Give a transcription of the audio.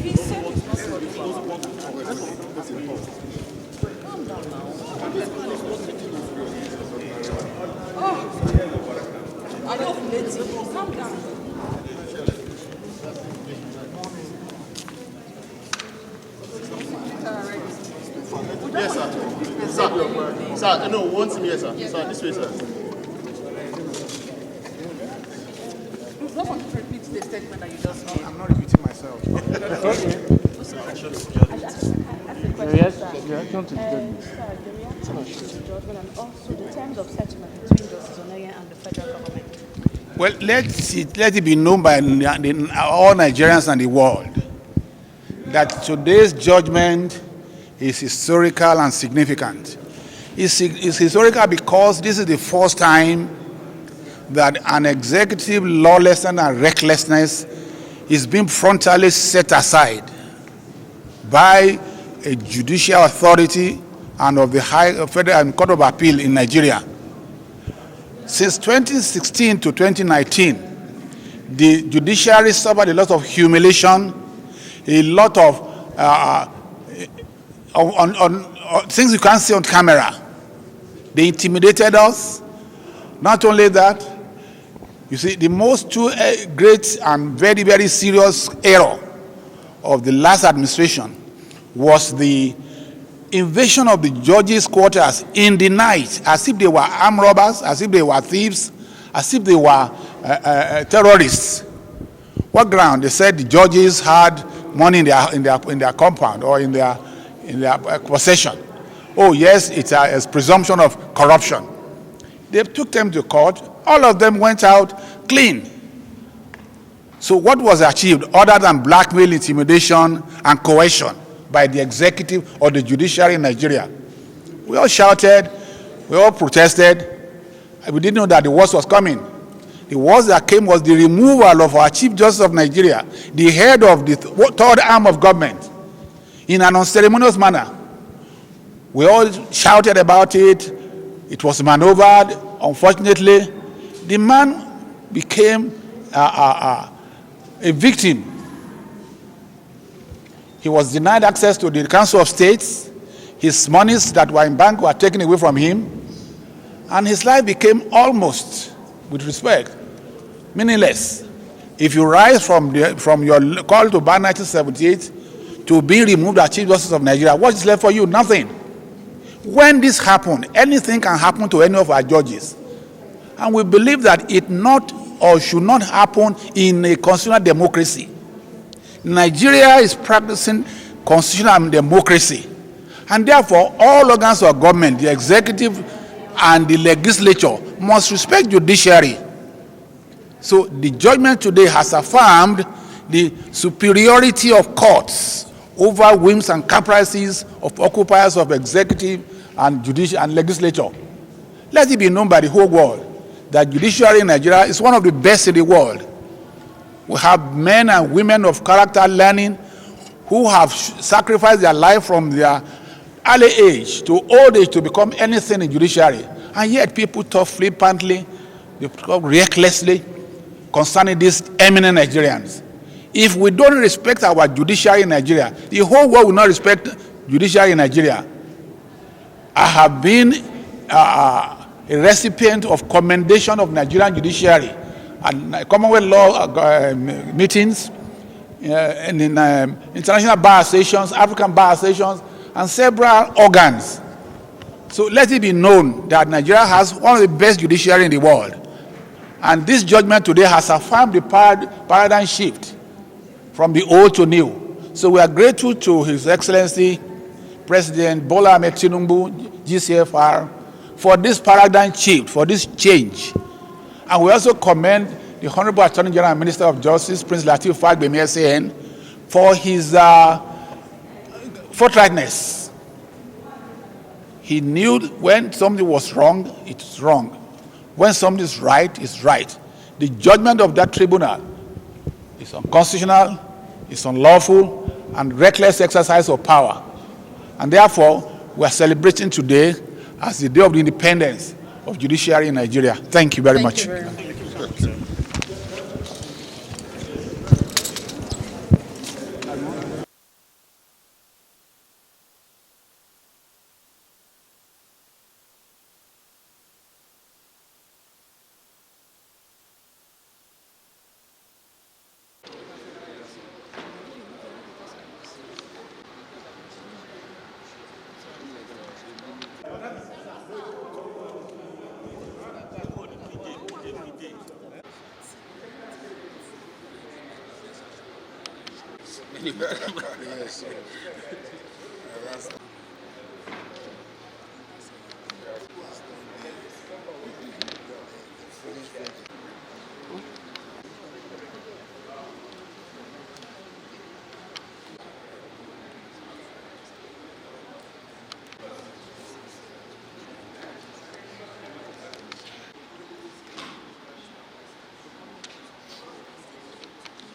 He said it's not qualified. Calm down now. Oh, I don't let you. Calm down. Yes, sir. Sir, no, one thing here, sir. Sir, this way, sir. You don't want to repeat the statement that you just made. I'm not repeating myself. Yes, the reaction to the judgment. Sir, the reaction to the judgment and also the terms of settlement between Justice Onnoghen and the federal government. Well, let it be known by all Nigerians and the world that today's judgment is historical and significant. It's historical because this is the first time that an executive lawlessness and recklessness is being frontally set aside by a judicial authority and of the High Federal Court of Appeal in Nigeria. Since 2016 to 2019, the judiciary suffered a lot of humiliation, a lot of things you can't see on camera. They intimidated us. Not only that, you see, the most great and very, very serious error of the last administration was the invasion of the judges' quarters in the night, as if they were armed robbers, as if they were thieves, as if they were terrorists. What ground? They said the judges had money in their compound or in their possession. Oh yes, it's a presumption of corruption. They took them to court. All of them went out clean. So what was achieved other than blackmail, intimidation, and coercion by the executive or the judiciary in Nigeria? We all shouted, we all protested. We didn't know that the worst was coming. The worst that came was the removal of our Chief Justice of Nigeria, the head of the third arm of government, in an unceremonious manner. We all shouted about it. It was maneuvered. Unfortunately, the man became a victim. He was denied access to the Council of States. His monies that were in bank were taken away from him. And his life became almost, with respect, meaningless. If you rise from your call to ban 1978 to being removed as Chief Justice of Nigeria, what is left for you? Nothing. When this happened, anything can happen to any of our judges. And we believe that it not or should not happen in a constitutional democracy. Nigeria is practicing constitutional democracy. And therefore, all organs of government, the executive and the legislature, must respect judiciary. So the judgment today has affirmed the superiority of courts over whims and caprices of occupiers of executive and judicial and legislature. Let it be known by the whole world that judiciary in Nigeria is one of the best in the world. We have men and women of character learning who have sacrificed their life from their early age to old age to become anything in judiciary. And yet people talk flippantly, they talk recklessly concerning these eminent Nigerians. If we don't respect our judiciary in Nigeria, the whole world will not respect judiciary in Nigeria. I have been a recipient of commendation of Nigerian judiciary and Commonwealth law meetings, and in international bar associations, African bar associations, and several organs. So let it be known that Nigeria has one of the best judiciary in the world. And this judgment today has affirmed the paradigm shift from the old to new. So we are grateful to His Excellency President Bola Ahmed Tinubu, GCFR, for this paradigm shift, for this change. And we also commend the Honorable Attorney General and Minister of Justice, Prince Lateef Fagbemi SAN, for his forthrightness. He knew when something was wrong, it's wrong. When something is right, it's right. The judgment of that tribunal is unconstitutional, it's unlawful, and reckless exercise of power. And therefore, we are celebrating today as the day of the independence of judiciary in Nigeria. Thank you very much. Thank you very much. Yes.